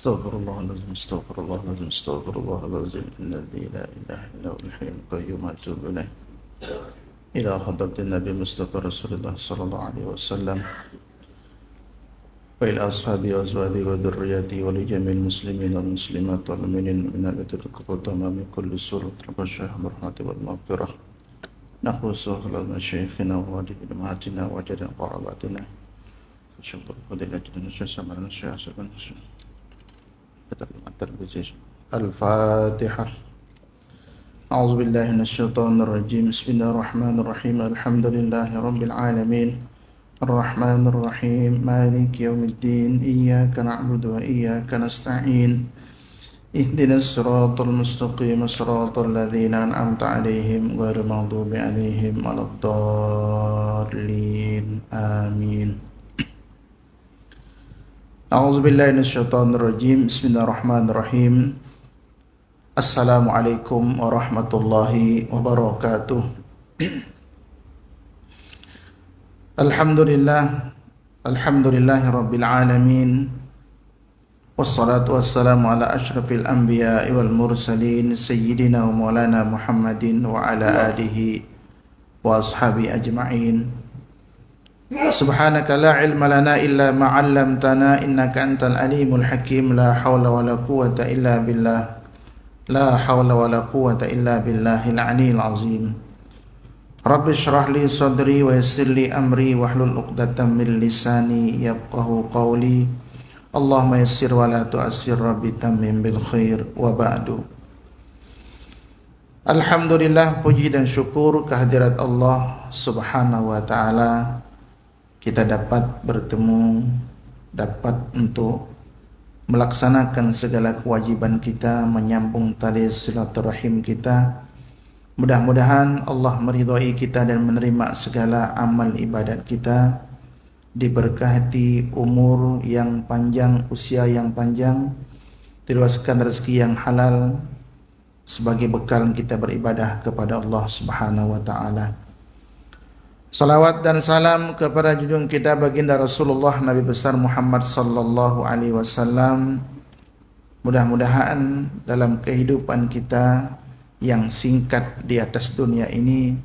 استغفر الله العظيم استغفر الله العظيم استغفر الله العظيم الذي لا إله إلا هو الحي القيوم أتوب إليه إلى حضرة النبي مصطفى رسول الله صلى الله عليه وسلم وإلى أصحابه وأزواجه وذريته ولجميع المسلمين والمسلمات والمؤمنين من الذين قضوا من كل سورة رب الشيخ بالرحمة والمغفرة نقول سهل مشايخنا ووالد أمهاتنا وجد قراباتنا شكر فضيلة الشيخ سمعنا الشيخ سبحانه الفاتحة. أعوذ بالله من الشيطان الرجيم. بسم الله الرحمن الرحيم. الحمد لله رب العالمين الرحمن الرحيم مالك يوم الدين إياك نعبد وإياك نستعين اهدنا الصراط المستقيم صراط الذين أنعمت عليهم غير المغضوب عليهم ولا الضالين آمين. أعوذ بالله من الشيطان الرجيم. بسم الله الرحمن الرحيم. Assalamualaikum warahmatullahi wabarakatuh. Alhamdulillahi rabbil alamin. Wassalatu wassalamu ala ashrafil anbiya'i wal mursalin sayyidina wa maulana Muhammadin wa ala alihi wa ashabi ajma'in. Subhanaka la ilma lana illa ma 'allamtana innaka antal alimul hakim. La haula wala quwwata illa billah. La haula wala quwwata illa billahil aliyyil azim. Rabbi shrah li sadri wa yassir li amri wahlul 'uqdatam min lisani yafqahu qawli. Allahumma yassir wa la tu'assir rabbi tammim bil khair wa ba'du. Alhamdulillah, puji dan syukur kehadirat Allah Subhanahu wa taala. Kita dapat bertemu, dapat untuk melaksanakan segala kewajiban kita, menyambung tali silaturahim kita. Mudah-mudahan Allah meridhai kita dan menerima segala amal ibadat kita, diberkati umur yang panjang, usia yang panjang, diluaskan rezeki yang halal sebagai bekal kita beribadah kepada Allah Subhanahu wa taala. Salawat dan salam kepada junjungan kita baginda Rasulullah Nabi besar Muhammad sallallahu alaihi wasallam. Mudah-mudahan dalam kehidupan kita yang singkat di atas dunia ini,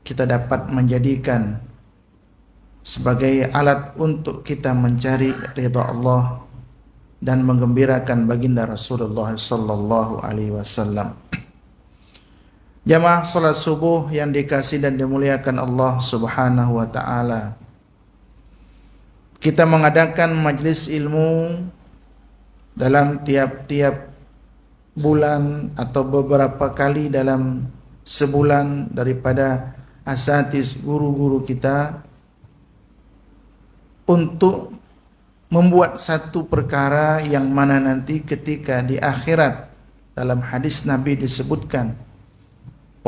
kita dapat menjadikan sebagai alat untuk kita mencari ridha Allah dan menggembirakan baginda Rasulullah sallallahu alaihi wasallam. Jamaah salat subuh yang dikasihi dan dimuliakan Allah Subhanahu wa taala. Kita mengadakan majlis ilmu dalam tiap-tiap bulan atau beberapa kali dalam sebulan daripada asatiz guru-guru kita untuk membuat satu perkara yang mana nanti ketika di akhirat dalam hadis Nabi disebutkan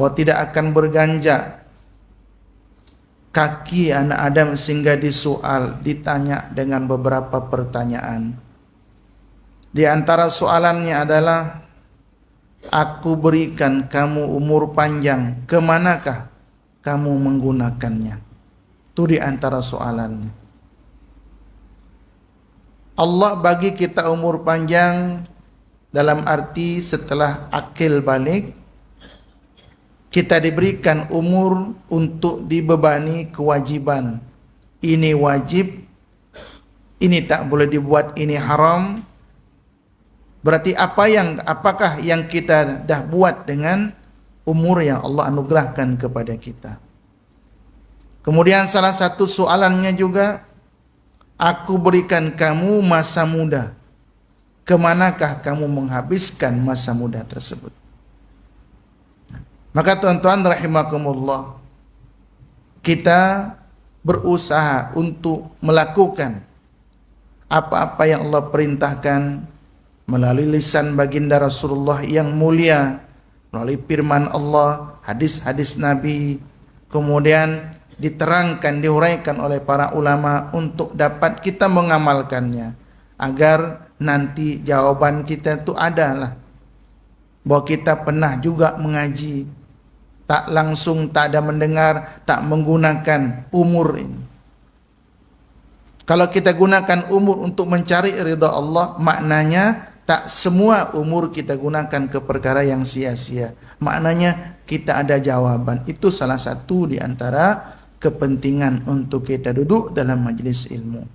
tidak akan berganjak kaki anak Adam sehingga disoal, ditanya dengan beberapa pertanyaan. Di antara soalannya adalah, aku berikan kamu umur panjang, kemanakah kamu menggunakannya? Itu di antara soalannya. Allah bagi kita umur panjang dalam arti setelah akil balik, kita diberikan umur untuk dibebani kewajiban. Ini wajib, ini tak boleh dibuat, ini haram. Berarti apakah yang kita dah buat dengan umur yang Allah anugerahkan kepada kita. Kemudian salah satu soalannya juga, aku berikan kamu masa muda, kemanakah kamu menghabiskan masa muda tersebut? Maka tuan-tuan rahimakumullah, kita berusaha untuk melakukan apa-apa yang Allah perintahkan melalui lisan baginda Rasulullah yang mulia, melalui firman Allah, hadis-hadis Nabi, kemudian diterangkan, diuraikan oleh para ulama untuk dapat kita mengamalkannya, agar nanti jawaban kita itu adalah bahwa kita pernah juga mengaji, tak langsung, tak ada mendengar, tak menggunakan umur ini. Kalau kita gunakan umur untuk mencari ridha Allah, maknanya tak semua umur kita gunakan ke perkara yang sia-sia. Maknanya kita ada jawaban. Itu salah satu di antara kepentingan untuk kita duduk dalam majlis ilmu.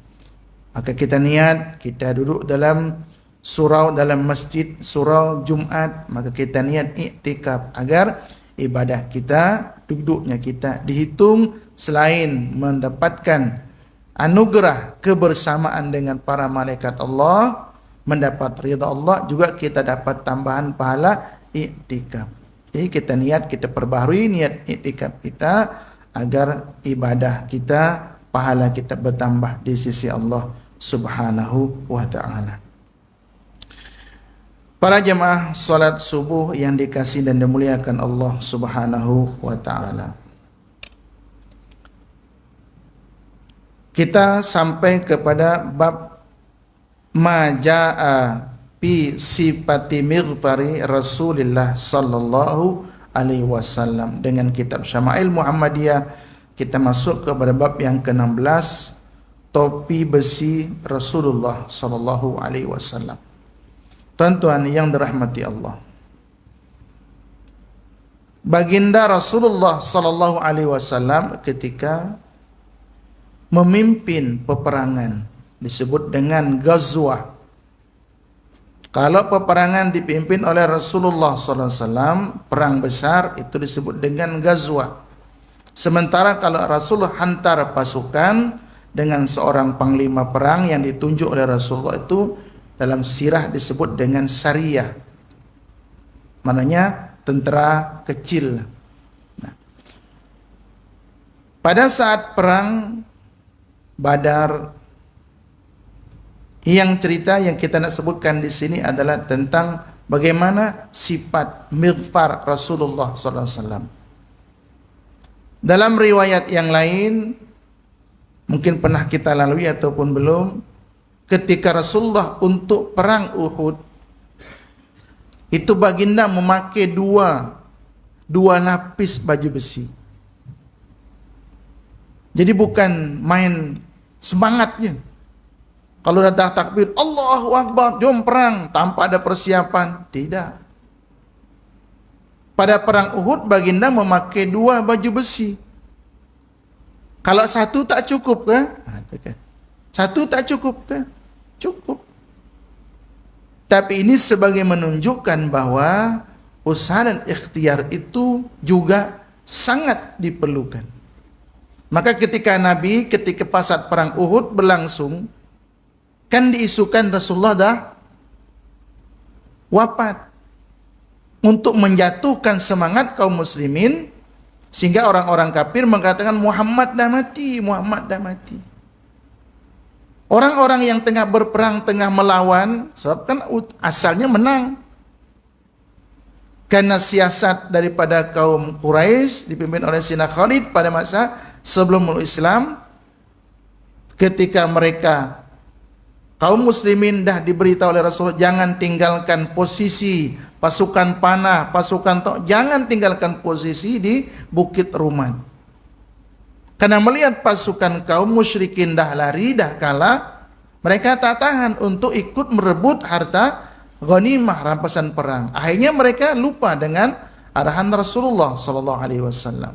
Maka kita niat, kita duduk dalam surau dalam masjid, surau Jumat, maka kita niat iktikaf agar ibadah kita, duduknya kita dihitung selain mendapatkan anugerah kebersamaan dengan para malaikat Allah, mendapat ridha Allah, juga kita dapat tambahan pahala iktikaf. Jadi kita niat, kita perbaharui niat iktikaf kita agar ibadah kita, pahala kita bertambah di sisi Allah Subhanahu wa taala. Para jemaah salat subuh yang dikasihi dan dimuliakan Allah Subhanahu wa taala. Kita sampai kepada bab majaa fi sifati mighfari Rasulullah sallallahu alaihi wasallam. Dengan kitab Syama'il Muhammadiyah kita masuk kepada bab yang ke-16, topi besi Rasulullah sallallahu alaihi wasallam. Tuan-tuan yang dirahmati Allah, baginda Rasulullah sallallahu alaihi wasallam ketika memimpin peperangan disebut dengan ghazwah. Kalau peperangan dipimpin oleh Rasulullah sallallahu alaihi wasallam, perang besar, itu disebut dengan ghazwah. Sementara kalau Rasulullah hantar pasukan dengan seorang panglima perang yang ditunjuk oleh Rasulullah, itu dalam sirah disebut dengan sariyah. Maknanya tentara kecil. Nah, pada saat perang Badar, yang cerita yang kita nak sebutkan di sini adalah tentang bagaimana sifat mighfar Rasulullah SAW. Dalam riwayat yang lain, mungkin pernah kita lalui ataupun belum, ketika Rasulullah untuk perang Uhud, itu baginda memakai dua lapis baju besi. Jadi bukan main semangatnya. Kalau datang takbir, Allahu Akbar, jom perang, tanpa ada persiapan. Tidak. Pada perang Uhud, baginda memakai dua baju besi. Kalau satu tak cukup ke? Satu tak cukup ke? Cukup. Tapi ini sebagai menunjukkan bahwa usaha dan ikhtiar itu juga sangat diperlukan. Maka ketika Nabi, ketika pasat perang Uhud berlangsung, kan diisukan Rasulullah dah wafat, untuk menjatuhkan semangat kaum muslimin, sehingga orang-orang kafir mengatakan Muhammad dah mati, Muhammad dah mati. Orang-orang yang tengah berperang, tengah melawan, sebab kan asalnya menang, karena siasat daripada kaum Quraisy dipimpin oleh Sayyidina Khalid pada masa sebelum masuk Islam, ketika mereka kaum muslimin dah diberitahu oleh Rasulullah, jangan tinggalkan posisi pasukan panah, pasukan tok, jangan tinggalkan posisi di Bukit Rumat. Karena melihat pasukan kaum musyrikin dah lari, dah kalah, mereka tak tahan untuk ikut merebut harta ghanimah, rampasan perang. Akhirnya mereka lupa dengan arahan Rasulullah sallallahu alaihi wasallam.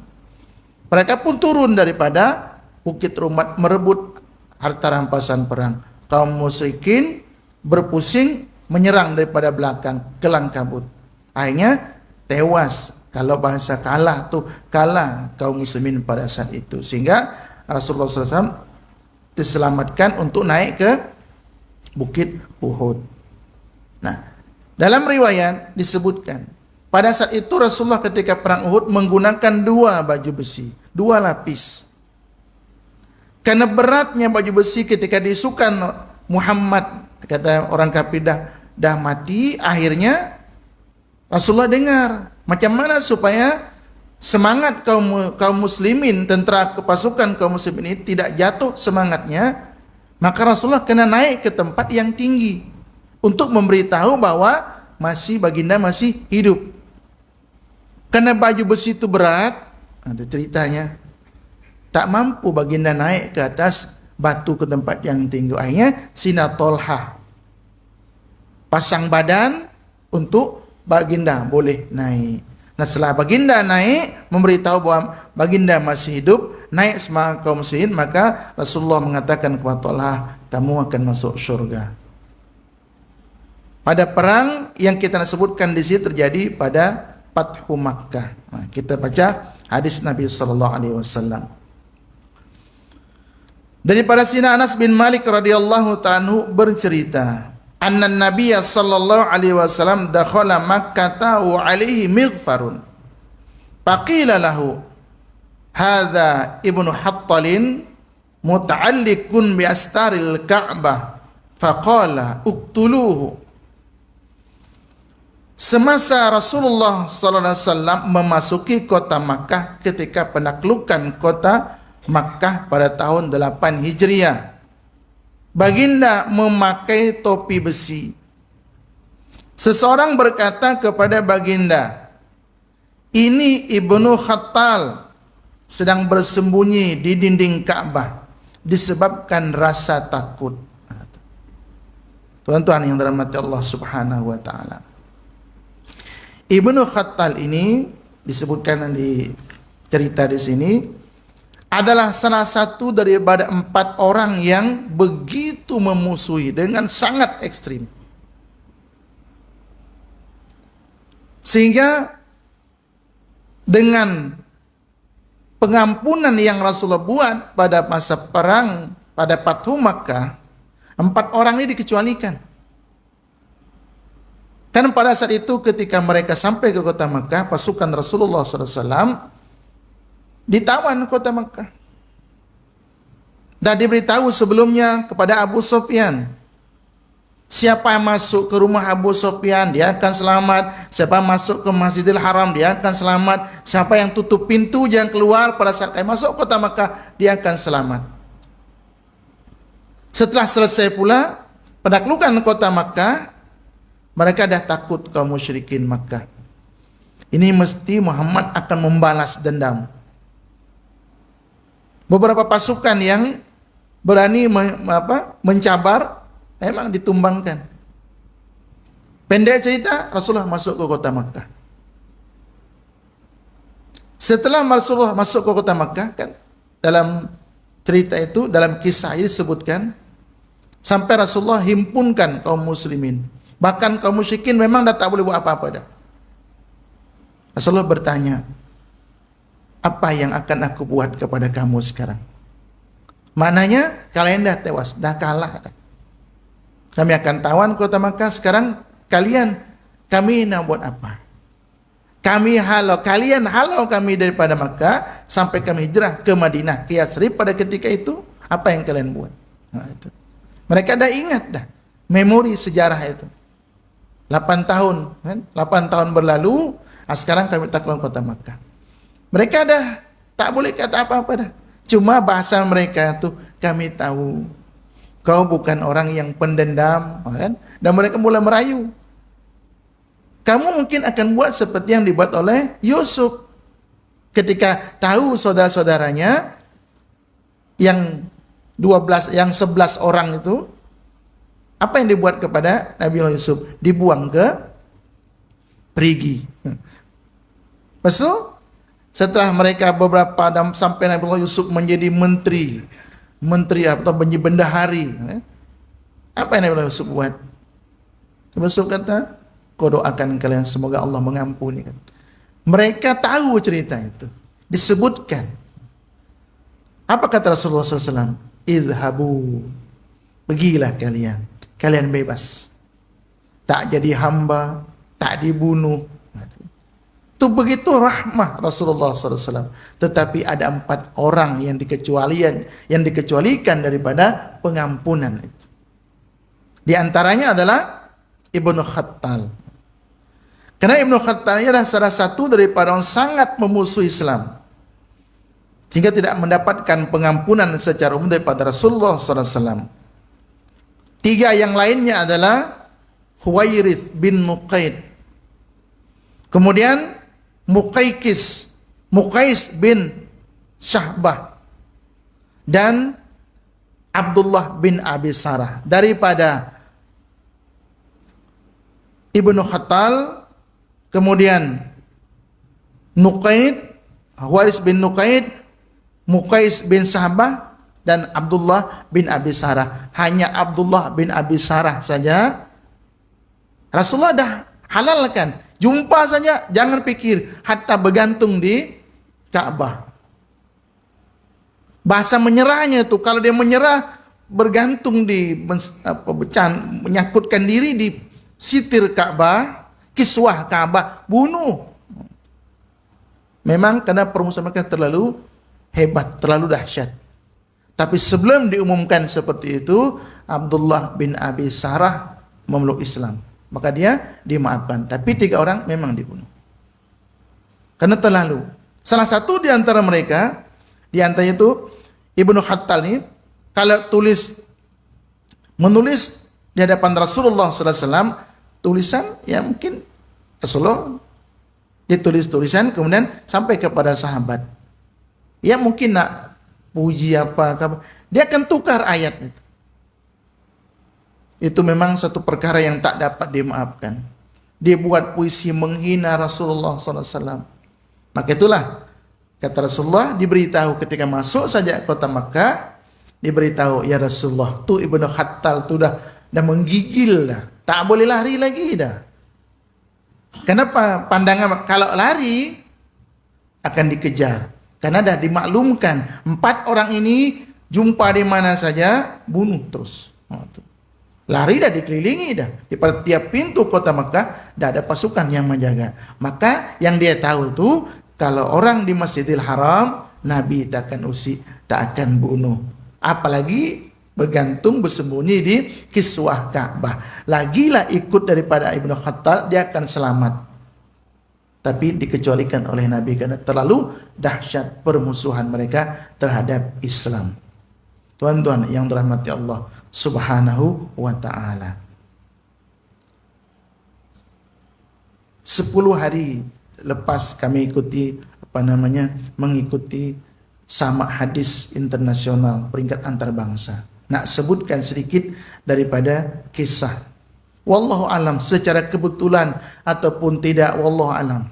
Mereka pun turun daripada Bukit Rumat merebut harta rampasan perang. Kaum musyrikin berpusing menyerang daripada belakang, kelang kabut. Akhirnya tewas. Kalau bahasa kalah tuh, kalah kaum muslimin pada saat itu. Sehingga Rasulullah SAW diselamatkan untuk naik ke Bukit Uhud. Nah, dalam riwayat disebutkan, pada saat itu Rasulullah ketika perang Uhud menggunakan dua baju besi, dua lapis. Karena beratnya baju besi ketika diisukan Muhammad, kata orang kafir dah mati, akhirnya Rasulullah dengar macam mana supaya semangat kaum muslimin, tentera kepasukan kaum muslimin ini tidak jatuh semangatnya. Maka Rasulullah kena naik ke tempat yang tinggi untuk memberitahu bahwa baginda masih hidup. Karena baju besi itu berat, ada ceritanya, tak mampu baginda naik ke atas batu ke tempat yang tinggi. Akhirnya Sina Tolha pasang badan untuk baginda boleh naik. Nah, setelah baginda naik, memberitahu bahwa baginda masih hidup, naik semua kaum muslimin, maka Rasulullah mengatakan kepada Tolha, kamu akan masuk surga. Pada perang yang kita sebutkan di sini terjadi pada Fathu Makkah. Nah, kita baca hadis Nabi sallallahu alaihi wasallam. Daripada Sina Anas bin Malik radhiyallahu ta'ala bercerita, anna Nabiya sallallahu alaihi wasallam dakhala Makkah wa alaihi mighfarun. Faqila lahu, hadza ibnu Hattalin muta'alliqun bi astaril Ka'bah. Faqala uqtuluhu. Semasa Rasulullah sallallahu alaihi wasallam memasuki kota Makkah ketika penaklukan kota Makkah pada tahun 8 Hijriah, baginda memakai topi besi. Seseorang berkata kepada baginda, ini Ibnu Khattal sedang bersembunyi di dinding Ka'bah disebabkan rasa takut. Tuan-tuan yang dirahmati Allah Subhanahu wa taala. Ibnu Khattal ini disebutkan di cerita di sini adalah salah satu daripada 4 orang yang begitu memusuhi dengan sangat ekstrim. Sehingga dengan pengampunan yang Rasulullah buat pada masa perang pada Fathu Makkah, 4 orang ini dikecualikan. Karena pada saat itu ketika mereka sampai ke kota Makkah, pasukan Rasulullah SAW ditawan kota Makkah. Dan diberitahu sebelumnya kepada Abu Sufyan, siapa yang masuk ke rumah Abu Sufyan, dia akan selamat. Siapa yang masuk ke Masjidil Haram, dia akan selamat. Siapa yang tutup pintu jangan keluar pada saat masuk kota Makkah, dia akan selamat. Setelah selesai pula penaklukan kota Makkah, mereka dah takut kaum musyrikin Makkah. Ini mesti Muhammad akan membalas dendam. Beberapa pasukan yang berani mencabar memang ditumbangkan. Pendek cerita, Rasulullah masuk ke kota Makkah. Setelah Rasulullah masuk ke kota Makkah, kan dalam cerita itu, dalam kisah ini disebutkan sampai Rasulullah himpunkan kaum muslimin. Bahkan kaum musyrikin memang dah tak boleh buat apa-apa dah. Rasulullah bertanya, apa yang akan aku buat kepada kamu sekarang? Maknanya kalian dah tewas, dah kalah. Kami akan tawan kota Makkah. Sekarang kami nak buat apa? Kalian halau kami daripada Makkah sampai kami hijrah ke Madinah, ke Yatsrib pada ketika itu. Apa yang kalian buat? Nah, itu. Mereka dah ingat dah memori sejarah itu. 8 tahun, kan? 8 tahun berlalu. Sekarang kami takluk kota Makkah. Mereka dah tak boleh kata apa-apa dah. Cuma bahasa mereka tu, kami tahu kau bukan orang yang pendendam, kan? Dan mereka mula merayu. Kamu mungkin akan buat seperti yang dibuat oleh Yusuf ketika tahu saudara-saudaranya yang 11 orang itu, apa yang dibuat kepada Nabi Yusuf? Dibuang ke perigi. Lepas setelah mereka beberapa sampai Nabi Yusuf menjadi menteri atau menjadi bendahari, apa yang Nabi Yusuf buat? Nabi Yusuf kata, kau doakan kalian semoga Allah mengampuni. Mereka tahu cerita itu, disebutkan. Apa kata Rasulullah SAW? Idhabu, pergilah kalian bebas, tak jadi hamba, tak dibunuh. Itu begitu rahmah Rasulullah SAW. Tetapi ada 4 orang yang dikecualikan daripada pengampunan itu. Di antaranya adalah Ibnu Khattal. Karena Ibnu Khattal adalah salah satu daripada orang sangat memusuhi Islam, hingga tidak mendapatkan pengampunan secara umum daripada Rasulullah SAW. 3 yang lainnya adalah Huwairith bin Nuqaid, kemudian Muqais bin Syahbah, dan Abdullah bin Abi Sarah, daripada Ibnu Khattal, kemudian Nuqaid, Waris bin Nuqaid, Muqais bin Sahabah, dan Abdullah bin Abi Sarah. Hanya Abdullah bin Abi Sarah saja Rasulullah dah halalkan. Jumpa saja, jangan pikir, hatta bergantung di Ka'bah. Bahasa menyerahnya itu, kalau dia menyerah bergantung di menyangkutkan diri di sitir Ka'bah, kiswah Ka'bah, bunuh. Memang karena permusuhan mereka terlalu hebat, terlalu dahsyat. Tapi sebelum diumumkan seperti itu, Abdullah bin Abi Sarah memeluk Islam. Maka dia dimaafkan. Tapi 3 orang memang dibunuh. Karena terlalu. Salah satu di antara mereka, di antara itu Ibnu Khattal ini, kalau menulis di hadapan Rasulullah SAW, tulisan ya mungkin Rasulullah ditulis tulisan kemudian sampai kepada sahabat. Ya mungkin nak puji apa, dia akan tukar ayat itu. Itu memang satu perkara yang tak dapat dimaafkan. Dia buat puisi menghina Rasulullah SAW. Maka itulah kata Rasulullah, diberitahu ketika masuk saja kota Makkah, diberitahu, ya Rasulullah, tu Ibnu Khattal tu dah menggigil dah. Tak boleh lari lagi dah. Kenapa? Pandangan kalau lari akan dikejar. Karena dah dimaklumkan 4 orang ini jumpa di mana saja bunuh terus. Lari dah, dikelilingi dah. Di tiap pintu kota Makkah dah ada pasukan yang menjaga. Maka yang dia tahu tu, kalau orang di Masjidil Haram, Nabi tak akan usik, tak akan bunuh. Apalagi bergantung bersembunyi di kiswah Ka'bah. Lagilah ikut daripada Ibnu Khattal, dia akan selamat. Tapi dikecualikan oleh Nabi karena terlalu dahsyat permusuhan mereka terhadap Islam. Tuan-tuan yang dirahmati Allah Subhanahu wa ta'ala. 10 hari lepas kami mengikuti sama hadis internasional peringkat antarabangsa. Nak sebutkan sedikit daripada kisah. Wallahu alam, secara kebetulan ataupun tidak, wallahu alam.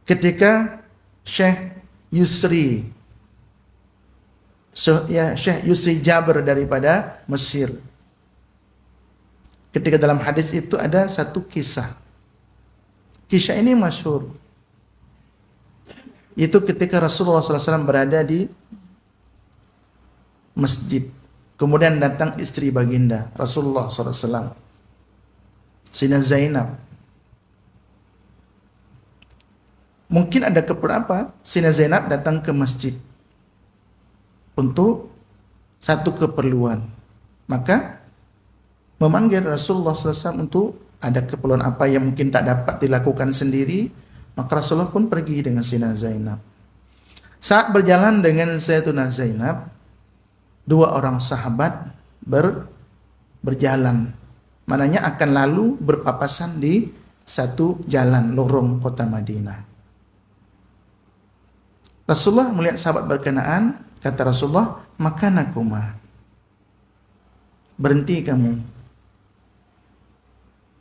Ketika Syekh Yusri Jabir daripada Mesir. Ketika dalam hadis itu ada satu kisah. Kisah ini masyhur. Itu ketika Rasulullah SAW berada di masjid. Kemudian datang istri baginda Rasulullah SAW, Sina Zainab. Mungkin ada keperluan Sina Zainab datang ke masjid untuk satu keperluan. Maka memanggil Rasulullah SAW untuk ada keperluan apa yang mungkin tak dapat dilakukan sendiri. Maka Rasulullah pun pergi dengan Sina Zainab. Saat berjalan dengan Sayyidatuna Zainab, 2 orang sahabat berjalan. Mananya akan lalu berpapasan di satu jalan lorong kota Madinah. Rasulullah melihat sahabat berkenaan, kata Rasulullah, makanakuma. Berhenti kamu.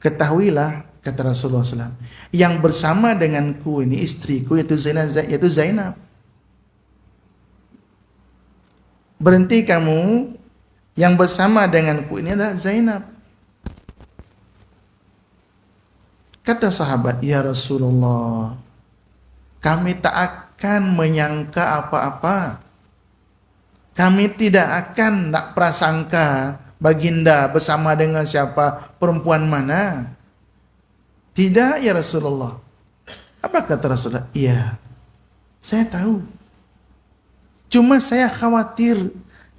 Ketahuilah, kata Rasulullah SAW, yang bersama denganku ini istriku yaitu Zainab. Berhenti kamu, yang bersama denganku ini adalah Zainab. Kata sahabat, ya Rasulullah, kami tak akan menyangka apa-apa. Kami tidak akan nak prasangka baginda bersama dengan siapa, perempuan mana. Tidak ya Rasulullah. Apa kata Rasulullah? Iya, saya tahu. Cuma saya khawatir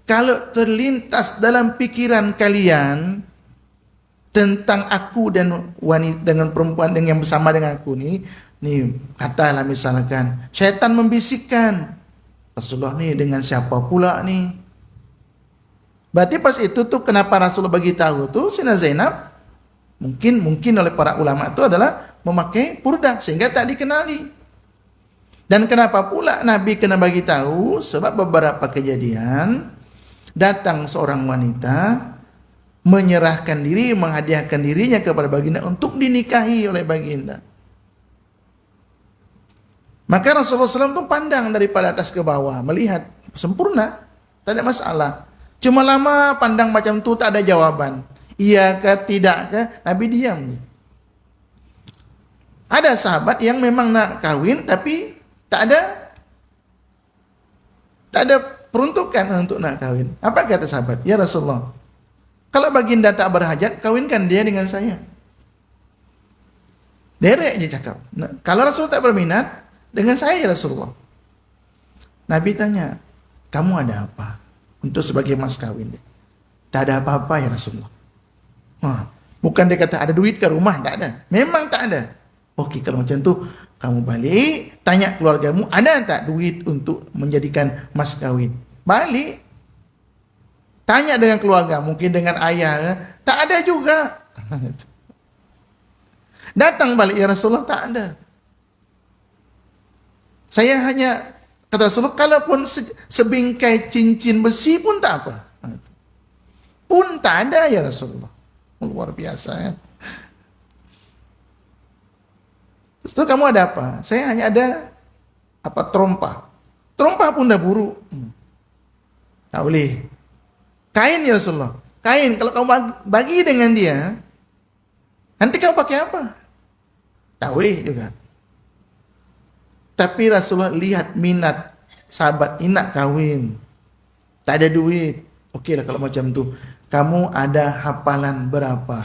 kalau terlintas dalam pikiran kalian tentang aku dan wanita dengan perempuan yang bersama dengan aku nih katalah misalkan syaitan membisikkan, Rasulullah nih dengan siapa pula nih. Berarti pas itu tuh kenapa Rasulullah bagi tahu tuh Sina Zainab mungkin oleh para ulama itu adalah memakai purdah sehingga tak dikenali. Dan kenapa pula Nabi kena bagi tahu? Sebab beberapa kejadian Datang seorang wanita, menyerahkan diri, menghadiahkan dirinya kepada baginda untuk dinikahi oleh baginda. Maka Rasulullah SAW pun pandang daripada atas ke bawah, melihat sempurna, tak ada masalah. Cuma lama pandang macam tu, tak ada jawaban. Iya ke tidak ke, Nabi diam. Ada sahabat yang memang nak kawin tapi tak ada peruntukan untuk nak kawin. Apa kata sahabat? Ya Rasulullah, kalau baginda tak berhajat, kawinkan dia dengan saya. Derek je cakap. Nah, kalau Rasul tak berminat, dengan saya ya Rasulullah. Nabi tanya, kamu ada apa untuk sebagai mas kawin dia? Tak ada apa-apa ya Rasulullah. Bukan dia kata ada duit ke rumah, tak ada. Memang tak ada. Okey, kalau macam tu, kamu balik, tanya keluargamu, ada tak duit untuk menjadikan mas kawin? Balik. Tanya dengan keluarga, mungkin dengan ayah, tak ada juga. Datang balik, ya Rasulullah, tak ada. Saya hanya, kata Rasulullah, kalaupun sebingkai cincin besi pun tak apa. Pun tak ada ya Rasulullah. Luar biasa ya. Terus itu kamu ada apa? Saya hanya ada trompa. Trompa pun dah buruk. Tak boleh. Kain ya Rasulullah. Kain, kalau kamu bagi dengan dia, nanti kamu pakai apa? Tak boleh juga. Tapi Rasulullah lihat minat sahabat ini nak kahwin. Tak ada duit. Okeylah kalau macam tu. Kamu ada hafalan berapa?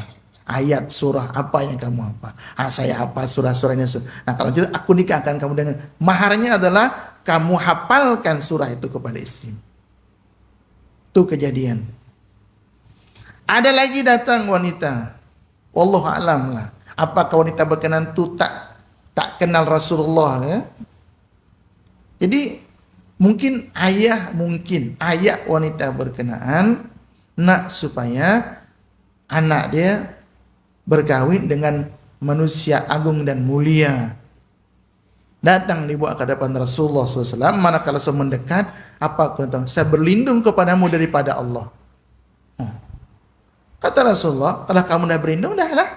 Ayat surah apa yang kamu hafal? Saya hafal surah-surahnya. Nah kalau gitu aku nikahkan kamu dengan maharnya adalah kamu hafalkan surah itu kepada istri. Itu kejadian. Ada lagi datang wanita. Wallahu a'lam lah. Apakah wanita berkenan itu tak kenal Rasulullah ya? Jadi mungkin ayah wanita berkenaan nak supaya anak dia berkahwin dengan manusia agung dan mulia. Datang dibawa ke hadapan Rasulullah SAW. Manakala saya mendekat, apa kata? Saya berlindung kepadamu daripada Allah. Kata Rasulullah, kalau kamu dah berlindung, dah lah.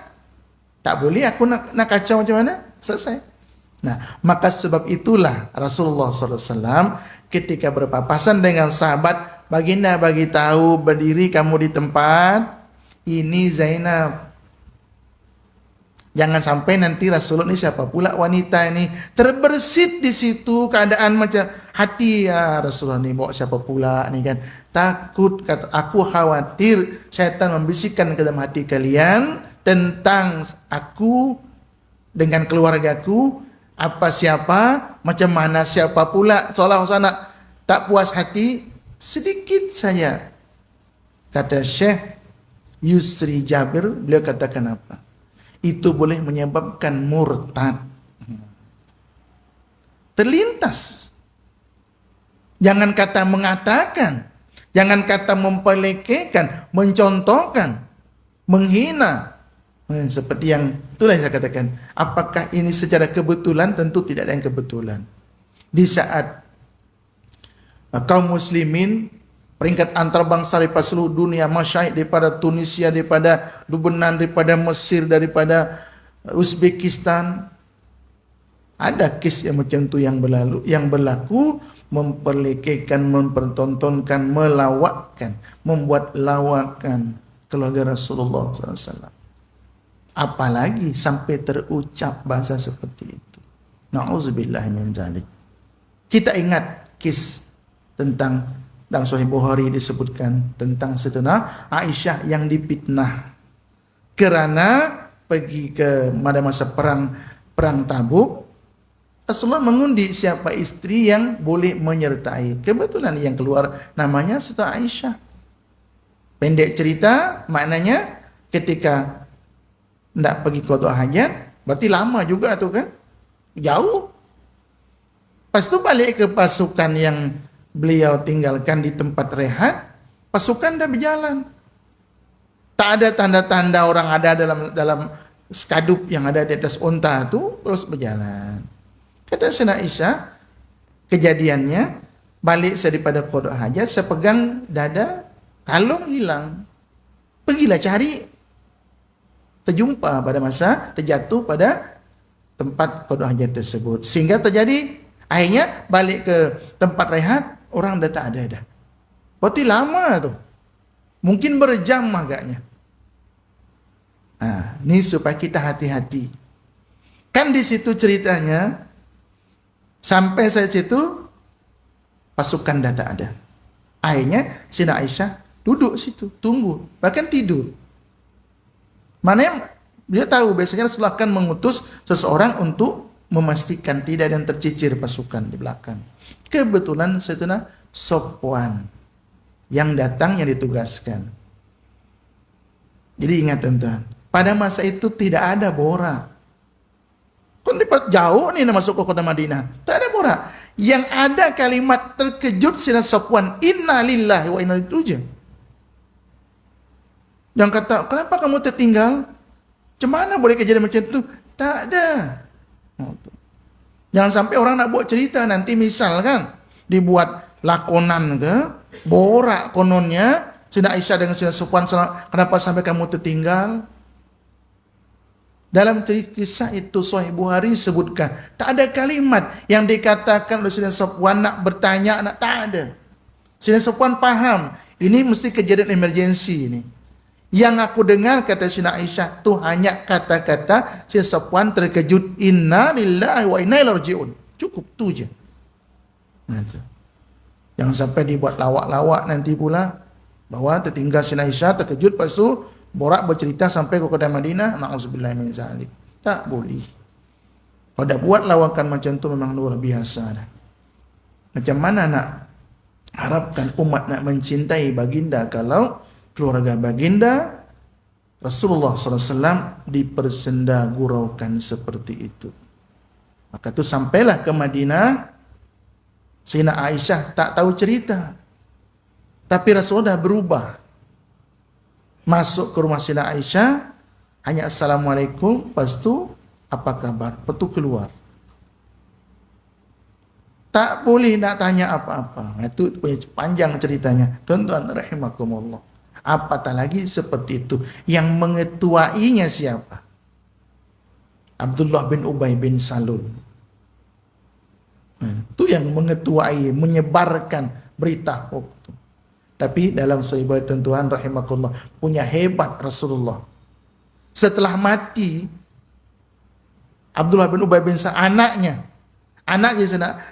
Tak boleh aku nak kacau macam mana? Selesai. Nah, maka sebab itulah Rasulullah SAW ketika berpapasan dengan sahabat, baginda bagi tahu, berdiri kamu di tempat ini Zainab. Jangan sampai nanti Rasulullah ni siapa pula wanita ini terbersit di situ keadaan macam hati ya Rasulullah ni bawa siapa pula ni kan. Takut, kata aku khawatir syaitan membisikkan ke dalam hati kalian tentang aku dengan keluargaku, apa siapa, macam mana siapa pula, seolah-olah nak tak puas hati sedikit saja. Kata Syekh Yusri Jabir, beliau katakan apa? Itu boleh menyebabkan murtad. Terlintas. Jangan kata mengatakan, jangan kata mempelekehkan, mencontohkan, menghina. Seperti yang itulah yang saya katakan. Apakah ini secara kebetulan? Tentu tidak ada yang kebetulan. Di saat kaum muslimin peringkat antarabangsa daripada seluruh dunia, masyayikh daripada Tunisia, daripada Lebanon, daripada Mesir, daripada Uzbekistan, ada kes yang macam tu yang berlaku, memperlekehkan, mempertontonkan, melawakkan, membuat lawakan keluarga Rasulullah SAW. Apalagi sampai terucap bahasa seperti itu. Na'udzubillah min dzalik. Kita ingat kes tentang dalam Sahih Bukhari disebutkan tentang Sayyidatina Aisyah yang dipitnah kerana pergi ke pada masa perang Tabuk. Rasulullah mengundi siapa istri yang boleh menyertai. Kebetulan yang keluar namanya Sayyidatina Aisyah. Pendek cerita, maknanya ketika hendak pergi qada hajat, berarti lama juga tu kan? Jauh. Lepas tu balik ke pasukan yang beliau tinggalkan di tempat rehat, pasukan dah berjalan. Tak ada tanda-tanda orang ada dalam skadup yang ada di atas unta tu, terus berjalan. Kata Sayyidatina Aisyah, kejadiannya balik saya daripada qada hajat, saya pegang dada Kalung hilang. Pergilah cari. Terjumpa pada masa terjatuh pada tempat qada hajat tersebut. Sehingga terjadi akhirnya balik ke tempat rehat, orang dah tak ada dah. Berarti lama tu. Mungkin berjam agaknya. Ni supaya kita hati-hati. Kan di situ ceritanya, sampai saya situ, pasukan dah tak ada. Akhirnya Sina Aisyah duduk situ, tunggu, bahkan tidur. Mana dia tahu biasanya Rasulullah akan mengutus seseorang untuk memastikan tidak ada yang tercicir pasukan di belakang. Kebetulan Sayyidina Safwan yang datang, yang ditugaskan. Jadi ingat tuan-tuan, pada masa itu tidak ada borak. Kan jauh nih masuk ke kota Madinah, tak ada borak. Yang ada kalimat terkejut Sayyidina Safwan, inna lillahi wa inna ilaihi raji'un. Yang kata, kenapa kamu tertinggal? Cemana boleh kejadian macam itu? Tak ada. Jangan sampai orang nak buat cerita nanti, misalkan dibuat lakonan ke, borak kononnya, Sina Aisyah dengan Sina Safwan, kenapa sampai kamu tertinggal? Dalam cerita kisah itu Sahih Bukhari sebutkan, tak ada kalimat yang dikatakan oleh Sina Safwan nak bertanya, tak ada. Sina Safwan faham, ini mesti kejadian emergensi ini. Yang aku dengar, kata Sina Aisyah, tu hanya kata-kata Sina Safwan terkejut, inna lillahi wa inna ilaihi raji'un. Cukup tu je. Jangan sampai dibuat lawak-lawak nanti pula, bahwa tertinggal Sina Aisyah, terkejut, lepas tu borak bercerita sampai ke kota Madinah, na'udzubillah min zalik. Tak boleh. Kalau dah buat lawakan macam tu memang luar biasa dah. Macam mana nak harapkan umat nak mencintai baginda kalau keluarga baginda Rasulullah SAW dipersendaguraukan seperti itu. Maka tu sampailah ke Madinah, Sayyidina Aisyah tak tahu cerita. Tapi Rasulullah dah berubah. Masuk ke rumah Sayyidina Aisyah, hanya assalamualaikum, lepas tu apa kabar, lepas tu keluar. Tak boleh nak tanya apa-apa. Itu punya panjang ceritanya. Tuan-tuan rahimakumullah. Apatah lagi seperti itu. Yang mengetuainya siapa? Abdullah bin Ubay bin Salul. Itu yang mengetuai, menyebarkan berita hoax. Tapi dalam Sahih Bukhari, tuan-tuan rahimakumullah, punya hebat Rasulullah. Setelah mati Abdullah bin Ubay bin Salul, anaknya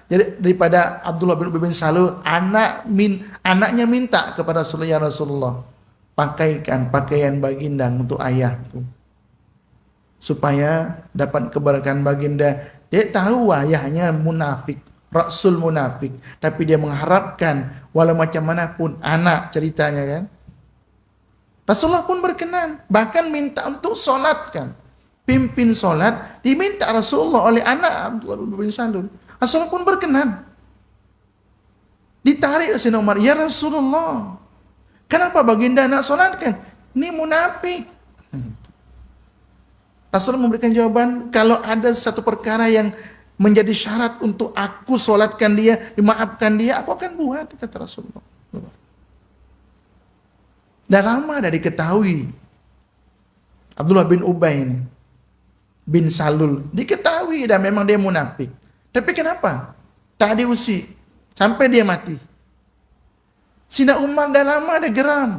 jadi daripada Abdullah bin Ubay bin Salul, anaknya minta kepada Rasulullah, ya Rasulullah, pakaikan pakaian baginda untuk ayahku supaya dapat keberkahan baginda. Dia tahu ayahnya munafik, Rasul munafik, tapi dia mengharapkan walau macam mana pun anak, ceritanya kan. Rasulullah pun berkenan, bahkan minta untuk solatkan, pimpin solat, diminta Rasulullah oleh anak Abdullah bin Salul. Rasulullah pun berkenan. Ditarik Sayyidina Umar, ya Rasulullah, kenapa baginda nak solatkan? Ini munafik. Rasulullah memberikan jawaban, kalau ada satu perkara yang menjadi syarat untuk aku solatkan dia, dimaafkan dia, aku akan buat, kata Rasulullah. Dah lama dah diketahui Abdullah bin Ubay ini, bin Salul, diketahui dah memang dia munafik. Tapi kenapa tak diusik sampai dia mati? Sayyidina Umar dah lama dah geram,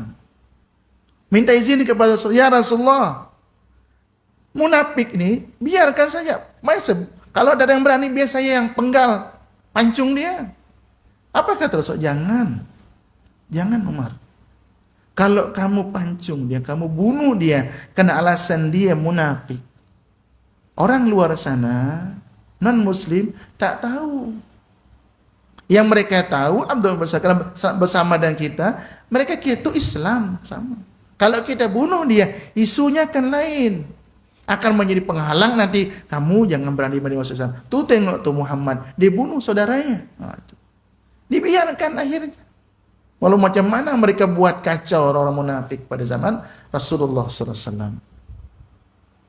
minta izin kepada Rasulullah, ya Rasulullah, munafik ni biarkan saja. Kalau ada yang berani, biar saya yang penggal, pancung dia. Apa kata Rasulullah? Jangan Umar. Kalau kamu pancung dia, kamu bunuh dia karena alasan dia munafik, orang luar sana, non muslim, tak tahu. Yang mereka tahu Abdullah bersama dengan kita, mereka kira itu Islam sama. Kalau kita bunuh dia, isunya akan lain, akan menjadi penghalang nanti, kamu jangan berani masuk Islam. Tuh tengok tuh Muhammad dibunuh saudaranya. Dibiarkan akhirnya. Walau macam mana mereka buat kacau orang-orang munafik pada zaman Rasulullah SAW.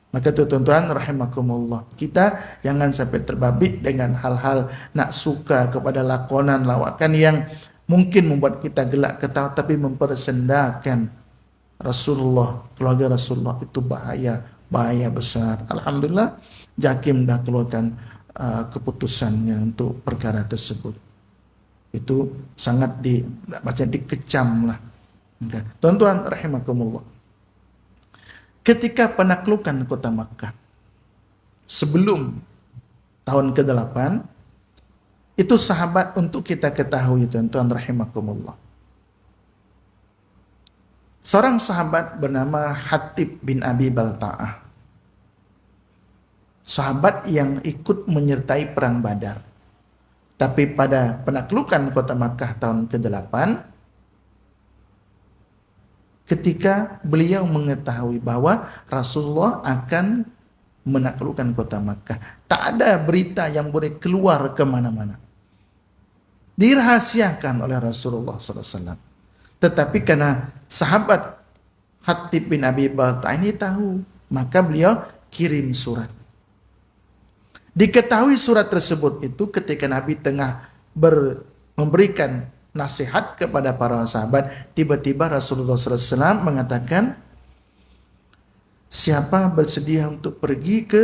Maka itu tuan-tuan rahimakumullah, kita jangan sampai terbabit dengan hal-hal nak suka kepada lakonan lawakan yang mungkin membuat kita gelak ketawa, tapi mempersendakan Rasulullah, keluarga Rasulullah itu bahaya besar. Alhamdulillah, Jakim dah keluarkan keputusannya untuk perkara tersebut. Itu sangat dikecam lah. Tuan-tuan rahimakumullah. Ketika penaklukan kota Makkah sebelum tahun ke-8, itu sahabat untuk kita ketahui, tuan-tuan rahimakumullah. Seorang sahabat bernama Hatib bin Abi Balta'ah. Sahabat yang ikut menyertai perang Badar. Tapi pada penaklukan kota Makkah tahun ke-8, ketika beliau mengetahui bahwa Rasulullah akan menaklukkan kota Makkah, tak ada berita yang boleh keluar kemana-mana. Dirahasiakan oleh Rasulullah SAW. Tetapi karena sahabat Hatib bin Abi Balta'ah ini tahu, maka beliau kirim surat. Diketahui surat tersebut itu ketika Nabi tengah memberikan nasihat kepada para sahabat, tiba-tiba Rasulullah SAW mengatakan, siapa bersedia untuk pergi ke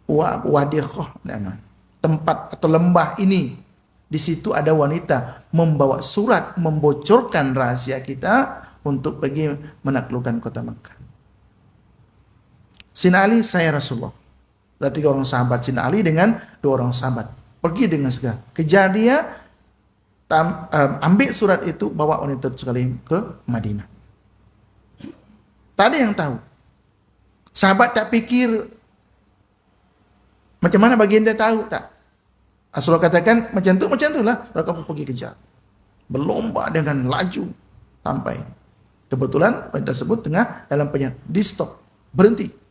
Wadi Khoh, tempat atau lembah ini, di situ ada wanita membawa surat membocorkan rahasia kita untuk pergi menaklukkan kota Makkah. Sina Ali, saya Rasulullah. Berarti 3 orang sahabat, Sina Ali dengan 2 orang sahabat pergi dengan segera. Kejar dia, ambil surat itu, bawa wanita itu sekali ke Madinah. Tak ada yang tahu. Sahabat tak pikir macam mana baginda tahu, tak. Rasulullah katakan macam tu lah, mereka pergi kejar. Berlomba dengan laju sampai. Kebetulan wanita tersebut tengah dalam perjalanan, di stop, berhenti.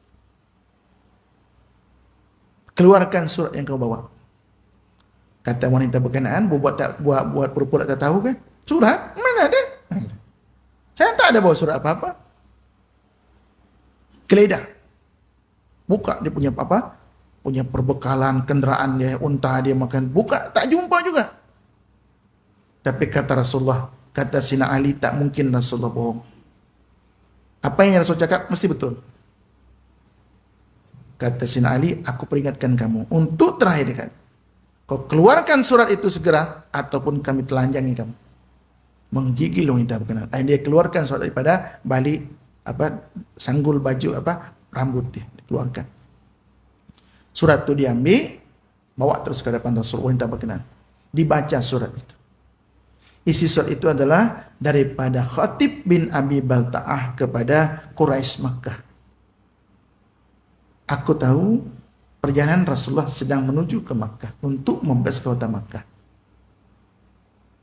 Keluarkan surat yang kau bawa. Kata wanita berkenaan, buat pura-pura tak tahu kan? Surat? Mana ada? Saya tak ada bawa surat apa-apa. Geledah. Buka dia punya apa? Punya perbekalan, kenderaan dia, unta dia makan. Buka, tak jumpa juga. Tapi kata Rasulullah, kata Sina Ali, tak mungkin Rasulullah bohong. Apa yang Rasul cakap mesti betul. Kata Sina Ali, aku peringatkan kamu untuk terakhir kali. Kau keluarkan surat itu segera, ataupun kami telanjangi kamu. Menggigil wanita berkenan. Dia keluarkan surat daripada balik sanggul baju rambut dia dikeluarkan. Surat itu diambil, bawa terus ke hadapan Rasul, wanita berkenan. Dibaca surat itu. Isi surat itu adalah daripada Hatib bin Abi Balta'ah kepada Quraisy Makkah. Aku tahu perjalanan Rasulullah sedang menuju ke Makkah untuk membebas kota Makkah.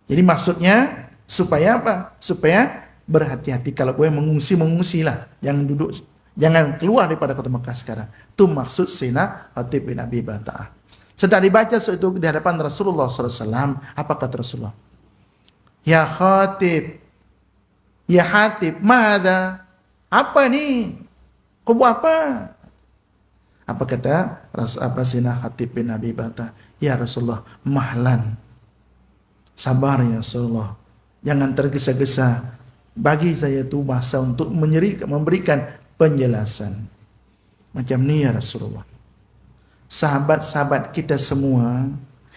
Jadi maksudnya supaya apa? Supaya berhati-hati, kalau boleh mengungsilah, jangan duduk, jangan keluar daripada kota Makkah sekarang. Itu maksud Sina Hatib bin Abi Balta'ah. Sedang dibaca surat itu di hadapan Rasulullah SAW, apa kata Rasulullah? Ya Hatib, ya Hatib, mada? Apa nih? Kau buat apa? Apa kata Sina Hatib bin Abi Balta'ah? Ya Rasulullah, mahlan. Sabar ya Rasulullah. Jangan tergesa-gesa. Bagi saya tu masa untuk memberikan penjelasan. Macam ni ya Rasulullah. Sahabat-sahabat kita semua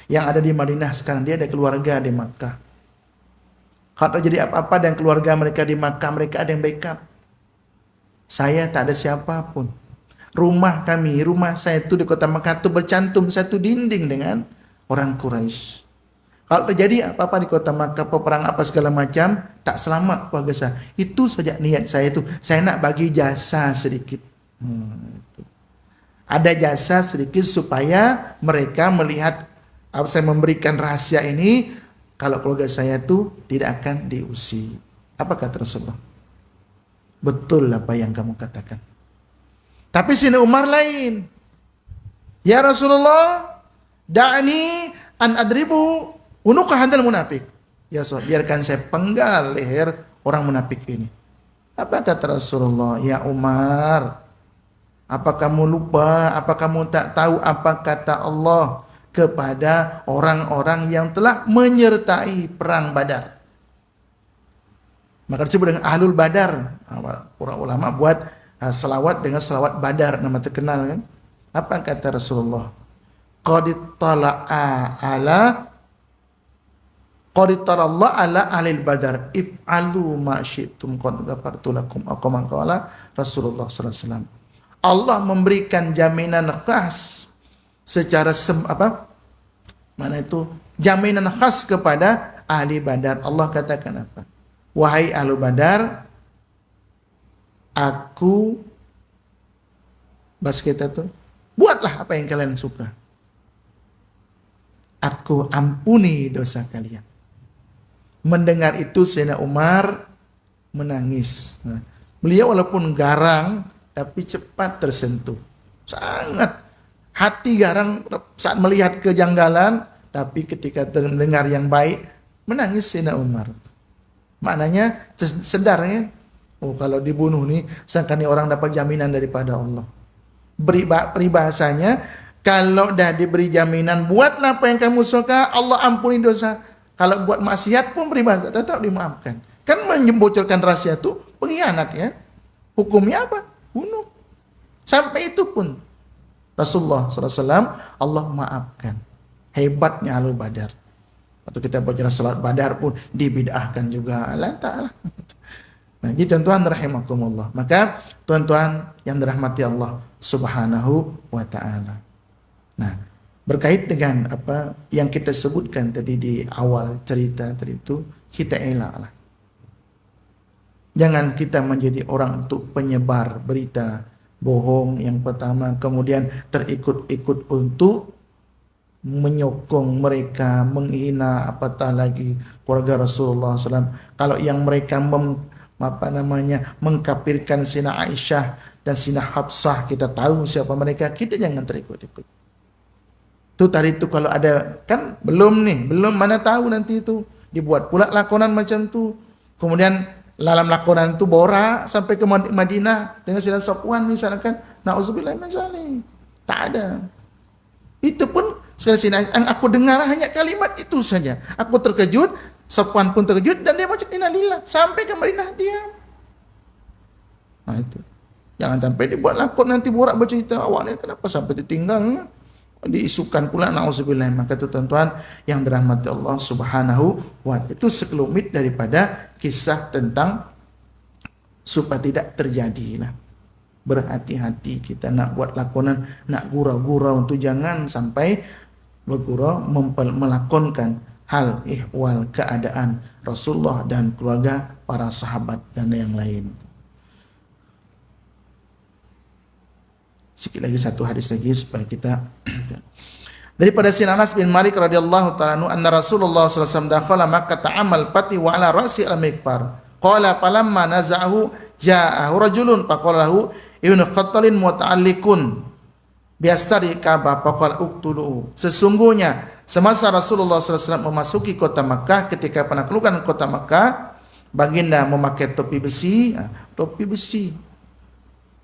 yang ada di Madinah sekarang, dia ada keluarga di Makkah. Kalau terjadi apa-apa dan keluarga mereka di Makkah, mereka ada yang backup. Saya tak ada siapapun. Rumah saya itu di kota Makkah itu bercantum satu dinding dengan orang Quraisy. Kalau terjadi apa-apa di kota Makkah, peperang apa segala macam, tak selamat keluarga saya. Itu saja niat saya itu. Saya nak bagi jasa sedikit. Itu. Ada jasa sedikit supaya mereka melihat saya memberikan rahasia ini, kalau keluarga saya itu tidak akan diusir. Apa kata Rasulullah? Betul apa yang kamu katakan. Tapi Sina Umar lain. Ya Rasulullah, da'ni an adribu unuka hadal munafik. Ya Rasul, biarkan saya penggal leher orang munafik ini. Apa kata Rasulullah? Ya Umar, apa kamu lupa? Apa kamu tak tahu apa kata Allah? kepada orang-orang yang telah menyertai perang Badar. Maka disebut dengan Ahlul Badar. Para ulama buat selawat dengan selawat Badar, nama terkenal kan. Apa kata Rasulullah? Qad ittala ala ahlil badar if'alu ma syi'tum qad ghafartu lakum. Aqama qala Rasulullah sallallahu alaihi wasallam. Allah memberikan jaminan khas secara jaminan khas kepada ahli Badar. Allah katakan apa? Wahai ahli Badar, aku kita tuh buatlah apa yang kalian suka. Aku ampuni dosa kalian. Mendengar itu Sayyidina Umar menangis. Beliau walaupun garang tapi cepat tersentuh. Sangat hati garang saat melihat kejanggalan, tapi ketika mendengar yang baik menangis Sayyidina Umar. Maknanya sedar ya. Oh, kalau dibunuh nih sangka nih orang dapat jaminan daripada Allah. Peribahasanya, kalau dah diberi jaminan buatlah apa yang kamu suka, Allah ampuni dosa. Kalau buat maksiat pun peribahasa tetap dimaafkan. Kan membocorkan rahasia itu pengkhianat ya. Hukumnya apa? Bunuh. Sampai itu pun Rasulullah SAW Allah maafkan. Hebatnya Ahlul Badar. Atau kita baca salat Badar pun dibid'ahkan juga. Allah Ta'ala. Nah, jadi tuan-tuan rahimakumullah. Maka tuan-tuan yang dirahmati Allah Subhanahu wa Ta'ala. Nah, berkait dengan apa yang kita sebutkan tadi di awal cerita tadi itu, kita elaklah. Jangan kita menjadi orang untuk penyebar berita bohong yang pertama, kemudian terikut-ikut untuk menyokong mereka, menghina apatah lagi keluarga Rasulullah SAW. Kalau yang mereka mengkafirkan Sina Aisyah dan Sina Hafsah, kita tahu siapa mereka, kita jangan terikut-ikut. Itu tadi itu kalau ada, kan belum mana tahu nanti itu dibuat pula lakonan macam itu. Kemudian dalam lakonan itu borak sampai ke Madinah dengan Sayyidina Safwan misalkan, na'udzubillah min dzalik. Tak ada. Itu pun yang aku dengar hanya kalimat itu saja. Aku terkejut, Safwan pun terkejut dan dia macam innalillah sampai ke Madinah diam. Nah itu. Jangan sampai dibuat lakon nanti borak bercerita awalnya kenapa sampai ditinggal. Diisukan pula na'udzubillah. Maka itu tuan-tuan yang dirahmati Allah Subhanahu wa Ta'ala, itu sekelumit daripada kisah tentang supaya tidak terjadi. Nah, berhati-hati kita nak buat lakonan, nak gurau-gurau untuk jangan sampai bergurau melakonkan hal ihwal keadaan Rasulullah dan keluarga, para sahabat dan yang lain. Sikit lagi satu hadis lagi supaya kita daripada Sayyidina Anas bin Malik radhiyallahu ta'ala anhu anna Rasulullah sallallahu alaihi wasallam dakhala Makkah ta'amal pati wa ala ra'si al-mikfar qala falamma naza'ahu ja'ahu rajulun faqala lahu ibnu Khattalin muta'alliqun biastari Ka'bah faqala uqtulu. Sesungguhnya semasa Rasulullah sallallahu alaihi wasallam memasuki kota Makkah, ketika penaklukan kota Makkah, baginda memakai topi besi.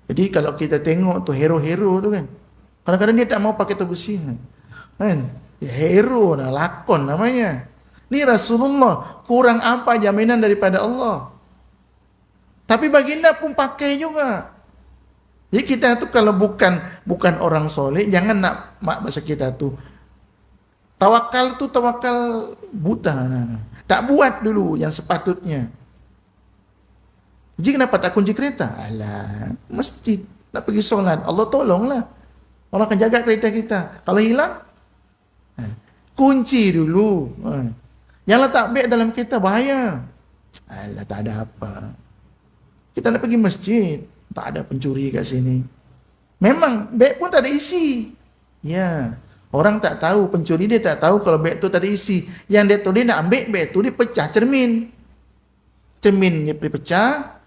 Jadi kalau kita tengok tuh hero-hero tu kan, kadang-kadang dia tak mau pakai topi besi kan, hero dah, lakon namanya. Ni Rasulullah, kurang apa jaminan daripada Allah? Tapi baginda pun pakai juga. Jadi kita tu kalau bukan orang soleh, jangan nak bahasa kita tu tawakal buta. Tak buat dulu yang sepatutnya. Jadi kenapa tak kunci kereta? Alah, masjid nak pergi solat, Allah tolonglah. Allah akan jaga kereta kita. Kalau hilang, kunci dulu. Jangan letak beg dalam kereta, bahaya. Alah, tak ada apa. Kita nak pergi masjid, tak ada pencuri kat sini. Memang beg pun tak ada isi. Ya, orang tak tahu, pencuri dia tak tahu kalau beg tu tak ada isi. Yang dia tahu dia nak ambil beg tu, dia pecah cermin. Cermin dia pecah,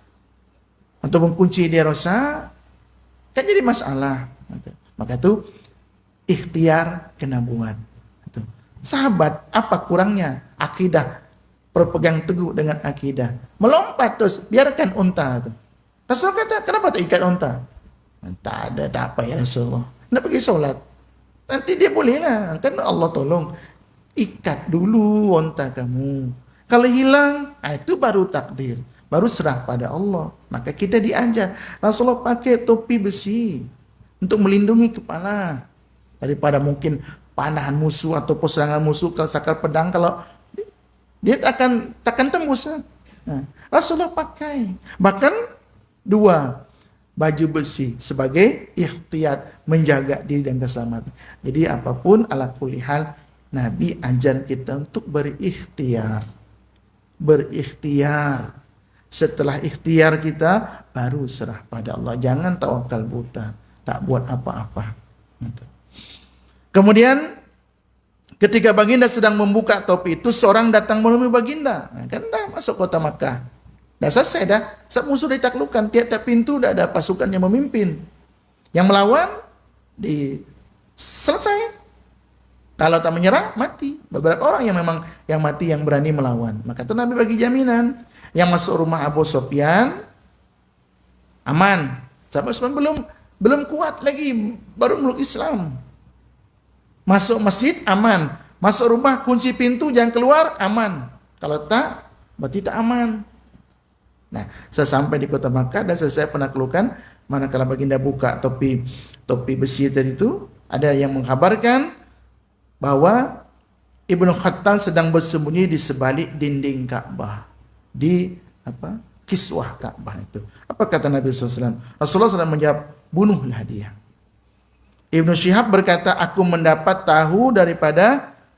ataupun kunci dia rosak, kan jadi masalah. Maka tu ikhtiar kena buat. Sahabat apa kurangnya? Akidah, berpegang teguh dengan akidah. Melompat terus, biarkan unta tu. Rasul kata, kenapa tak ikat unta? Tak ada, tak apa ya Rasulullah. Nak pergi solat. Nanti dia bolehlah, kan Allah tolong. Ikat dulu onta kamu. Kalau hilang, itu baru takdir. Baru serah pada Allah. Maka kita diajar. Rasulullah pakai topi besi untuk melindungi kepala daripada mungkin panahan musuh atau serangan musuh. Kalau sakar pedang, kalau dia takkan tembus. Nah, Rasulullah pakai. Bahkan 2 baju besi sebagai ikhtiyat menjaga diri dan keselamatan. Jadi apapun ala kulli hal, Nabi ajar kita untuk berikhtiar. Berikhtiar. Setelah ikhtiar kita baru serah pada Allah. Jangan tawakal buta, tak buat apa-apa. Kemudian ketika baginda sedang membuka topi itu, seorang datang menemui baginda. Nah, kan dah masuk kota Makkah. Dah selesai dah. Musuh ditaklukkan. Tiap-tiap pintu dah ada pasukan yang memimpin. Yang melawan selesai. Kalau tak menyerah, mati. Beberapa orang yang mati yang berani melawan. Maka itu Nabi bagi jaminan. Yang masuk rumah Abu Sufyan aman. Sahabat Sufyan belum kuat lagi, baru meluk Islam. Masuk masjid aman. Masuk rumah kunci pintu jangan keluar aman. Kalau tak, berarti tak aman. Nah, sesampai di kota Makkah dan selesai penaklukan, manakala baginda buka topi besi tadi itu, ada yang mengkabarkan bahwa Ibnu Khattal sedang bersembunyi di sebalik dinding Ka'bah, di kiswah Ka'bah itu. Apa kata Nabi SAW? Rasulullah SAW menjawab, bunuhlah dia. Ibnu Syihab berkata, aku mendapat tahu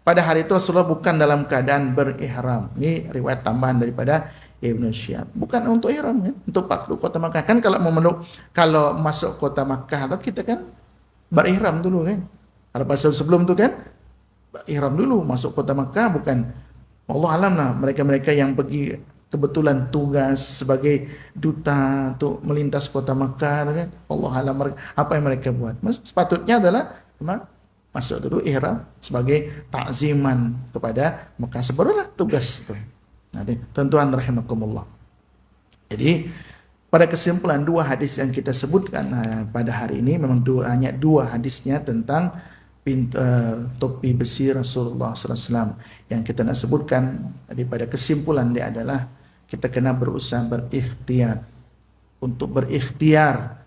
pada hari itu Rasulullah bukan dalam keadaan berihram. Ini riwayat tambahan daripada Ibnu Syihab. Bukan untuk ihram, kan? Untuk takluk kota Makkah. Kan kalau masuk kota Makkah atau kita kan berihram dulu kan. Kalau pasal sebelum itu kan ihram dulu masuk kota Makkah, bukan. Allah alam lah mereka-mereka yang pergi kebetulan tugas sebagai duta untuk melintas kota Makkah kan. Allah alam apa yang mereka buat. Sepatutnya adalah masuk dulu ihram sebagai takziman kepada Makkah, sebarulah tugas itu. Nah, tuan-tuan rahimakumullah. Jadi pada kesimpulan 2 hadis yang kita sebutkan pada hari ini memang hanya 2 hadisnya tentang topi besi Rasulullah SAW. Yang kita nak sebutkan daripada kesimpulan dia adalah kita kena berusaha berikhtiar. Untuk berikhtiar,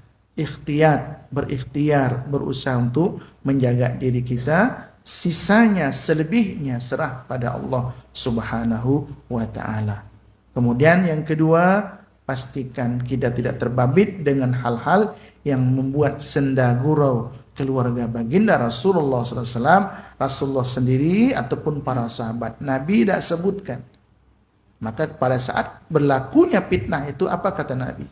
berusaha untuk menjaga diri kita. Sisanya, selebihnya serah pada Allah Subhanahu wa ta'ala. Kemudian yang kedua, pastikan kita tidak terbabit dengan hal-hal yang membuat senda gurau keluarga baginda Rasulullah SAW, Rasulullah sendiri ataupun para sahabat. Nabi tidak sebutkan. Maka pada saat berlakunya fitnah itu, apa kata Nabi?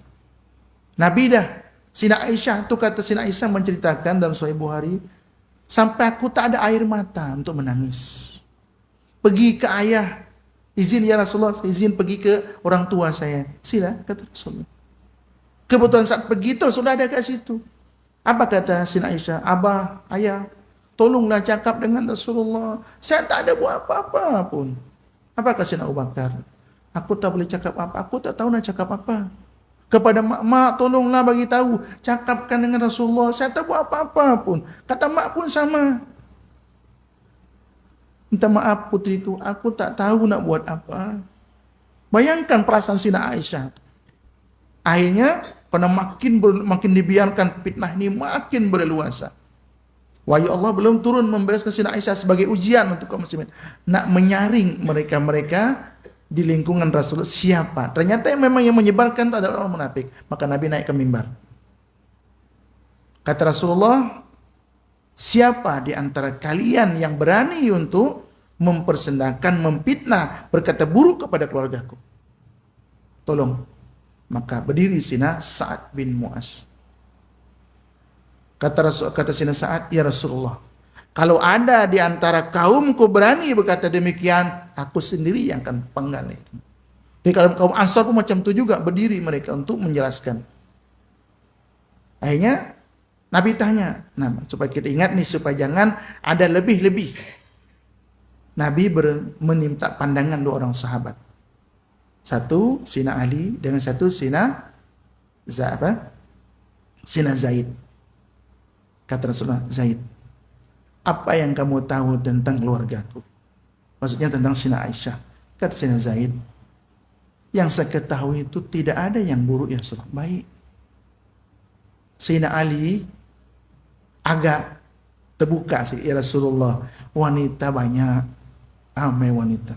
Nabi dah, Sina Aisyah itu kata Sina Aisyah menceritakan dalam Sahih Bukhari, sampai aku tak ada air mata untuk menangis. Pergi ke ayah, izin ya Rasulullah, izin pergi ke orang tua saya. Sila, kata Rasulullah. Kebetulan saat pergi itu sudah ada kat situ. Apa kata Sina Aisyah? Abah, ayah, tolonglah cakap dengan Rasulullah. Saya tak ada buat apa-apa pun. Apa kata Sina Abu Bakar? Aku tak boleh cakap apa. Aku tak tahu nak cakap apa. Kepada mak, tolonglah bagi tahu. Cakapkan dengan Rasulullah. Saya tak buat apa-apa pun. Kata mak pun sama. Minta maaf putriku. Aku tak tahu nak buat apa. Bayangkan perasaan Sina Aisyah. Akhirnya, karena makin dibiarkan fitnah ini makin berleluasa. Wahyu Allah belum turun membereskan Sina Aisyah sebagai ujian untuk kaum muslimin. Nak menyaring mereka-mereka di lingkungan Rasulullah siapa. Ternyata memang yang menyebarkan itu adalah orang munafik. Maka Nabi naik ke mimbar. Kata Rasulullah, siapa di antara kalian yang berani untuk mempersendakan, memfitnah, berkata buruk kepada keluargaku? Tolong. Maka berdiri Sina Sa'ad bin Mu'az. Kata Sina Sa'ad, ya Rasulullah, kalau ada di antara kaumku berani berkata demikian, aku sendiri yang akan penggal itu. Jadi kalau kaum Ansar pun macam itu juga, berdiri mereka untuk menjelaskan. Akhirnya Nabi tanya, supaya kita ingat nih, supaya jangan ada lebih-lebih. Nabi meminta pandangan 2 orang sahabat. Satu Sina Ali dengan satu Sina Zaid. Kata Rasulullah, Zaid, apa yang kamu tahu tentang keluargaku? Maksudnya tentang Sina Aisyah. Kata Sina Zaid, yang saya ketahui itu tidak ada yang buruk ya Rasulullah, baik. Sina Ali agak terbuka sih, ya Rasulullah, wanita banyak, ramai wanita.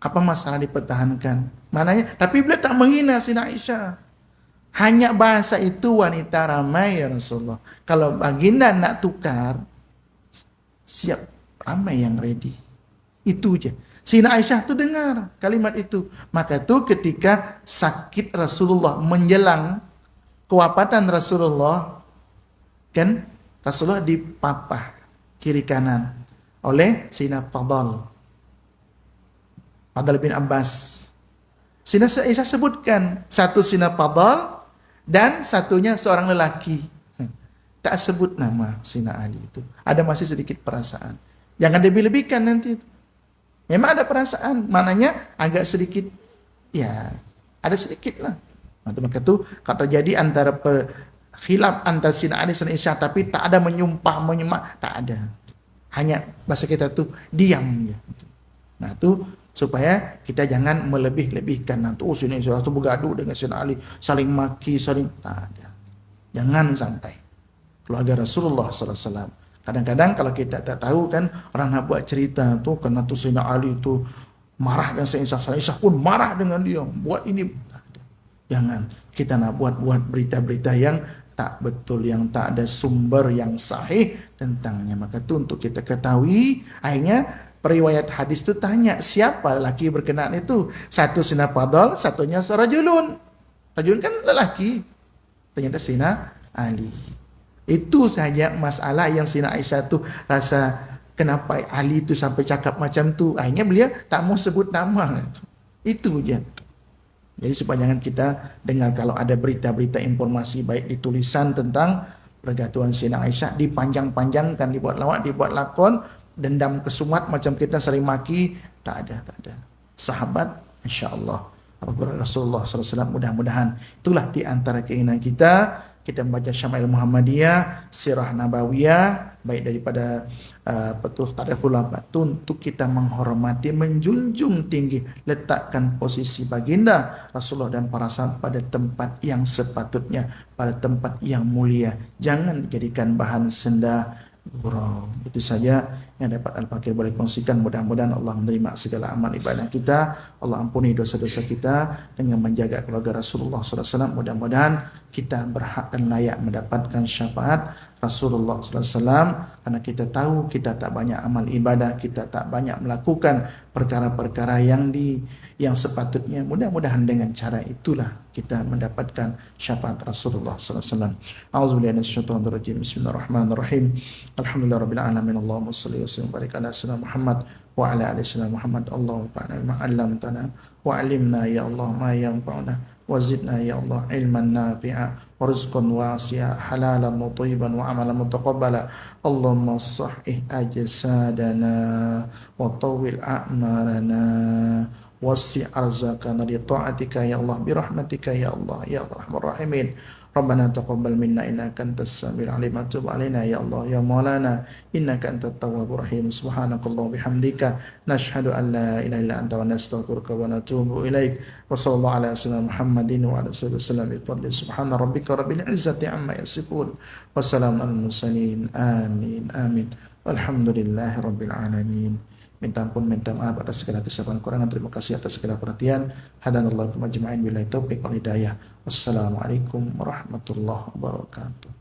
Apa masalah dipertahankan? Mananya, tapi beliau tak menghina Sina Aisyah. Hanya bahasa itu wanita ramai ya Rasulullah. Kalau baginda nak tukar, siap, ramai yang ready. Itu aja. Sina Aisyah tu dengar kalimat itu. Maka tu ketika sakit Rasulullah menjelang kewafatan Rasulullah, kan Rasulullah dipapah kiri kanan oleh Sina Fadl bin Abbas. Sina Aisyah sebutkan satu Sina Fadl dan satunya seorang lelaki. Tak sebut nama Sina Ali itu. Ada masih sedikit perasaan. Jangan lebih-lebihkan nanti. Memang ada perasaan, maknanya agak sedikit, ya ada sedikit lah. Maka itu kalau terjadi antara khilaf antara Sina Ali dan Aisyah, tapi tak ada menyemak, tak ada. Hanya bahasa kita tuh diam. Ya. Nah itu supaya kita jangan melebih-lebihkan. Nanti Sina Aisyah itu bergaduh dengan Sina Ali, saling maki, saling, tak ada. Jangan sampai. Keluarga Rasulullah SAW. Kadang-kadang kalau kita tak tahu kan, orang nak buat cerita tu karena tu Sayyidina Ali tu marah dengan Sayyidina Aisyah pun marah dengan dia. Buat ini. Jangan kita nak buat berita-berita yang tak betul, yang tak ada sumber yang sahih tentangnya. Maka tu untuk kita ketahui, akhirnya periwayat hadis tu tanya siapa lelaki berkenaan itu. Satu Sina Fadl, satunya rajulun. Rajulun kan lelaki. Ternyata Sina Ali. Itu saja masalah yang Sina Aisyah tu rasa kenapa Ali tu sampai cakap macam tu. Akhirnya beliau tak mau sebut nama. Itu je. Jadi supaya jangan kita dengar kalau ada berita-berita informasi baik di tulisan tentang pergatuan Sina Aisyah dipanjang-panjangkan, dibuat lawak, dibuat lakon, dendam kesumat macam kita sering maki. Tak ada. Sahabat, insya-Allah. Apabila Rasulullah SAW, mudah-mudahan itulah di antara keinginan kita membaca Syama'il Muhammadiyah, Sirah Nabawiyah, baik daripada Petuh Tarikhul Abad, untuk kita menghormati, menjunjung tinggi, letakkan posisi baginda Rasulullah dan para sahabat pada tempat yang sepatutnya, pada tempat yang mulia. Jangan dijadikan bahan senda gurau. Itu saja yang dapat Al-Fakir boleh kongsikan. Mudah-mudahan Allah menerima segala amal ibadah kita, Allah ampuni dosa-dosa kita dengan menjaga keluarga Rasulullah SAW. Mudah-mudahan kita berhak dan layak mendapatkan syafaat Rasulullah SAW, karena kita tahu kita tak banyak amal ibadah, kita tak banyak melakukan perkara-perkara yang sepatutnya. Mudah-mudahan dengan cara itulah kita mendapatkan syafaat Rasulullah SAW. A'udzubillahi minasyaitonirrajim. Bismillahirrahmanirrahim. Alhamdulillahirabbil alamin. Allahumma shalli wa sallim barik ala sayyidina Muhammad wa ala ali sayyidina Muhammad. Allahumma fa'alna ma 'allamtana wa 'allimna ya Allah ma yanfa'una wa zidna ya Allah ilman nafi'a wa rizqan wasi'a halalan thayyiban wa amalan mutaqabbala. Allahumma sahih ajsadana wa tawwil a'marana wasi' arzaqana li ta'atika ya Allah bi rahmatika ya Allah ya arhamar rahimin. Rabbana taqabbal minna innaka antas samiul alim wa tub alaina ya Allah ya maulana innaka antat tawwabur rahim. Subhanakallah bihamdika nashhadu an la ilaha illa anta wa nastaghfiruka wa natubu ilaik. Wa sallallahu ala sayyidina Muhammadin wa ala alihi wasallam bi fadli subhana rabbika rabbil izzati amma yasifun wa salamun alal mursalin. Amin amin. Walhamdulillahi rabbil alamin. Minta ampun, minta maaf atas segala kesalahan kekurangan. Terima kasih atas segala perhatian. Hadanallahu majma'in billahi taufiq wal hidayah. Wassalamualaikum warahmatullahi wabarakatuh.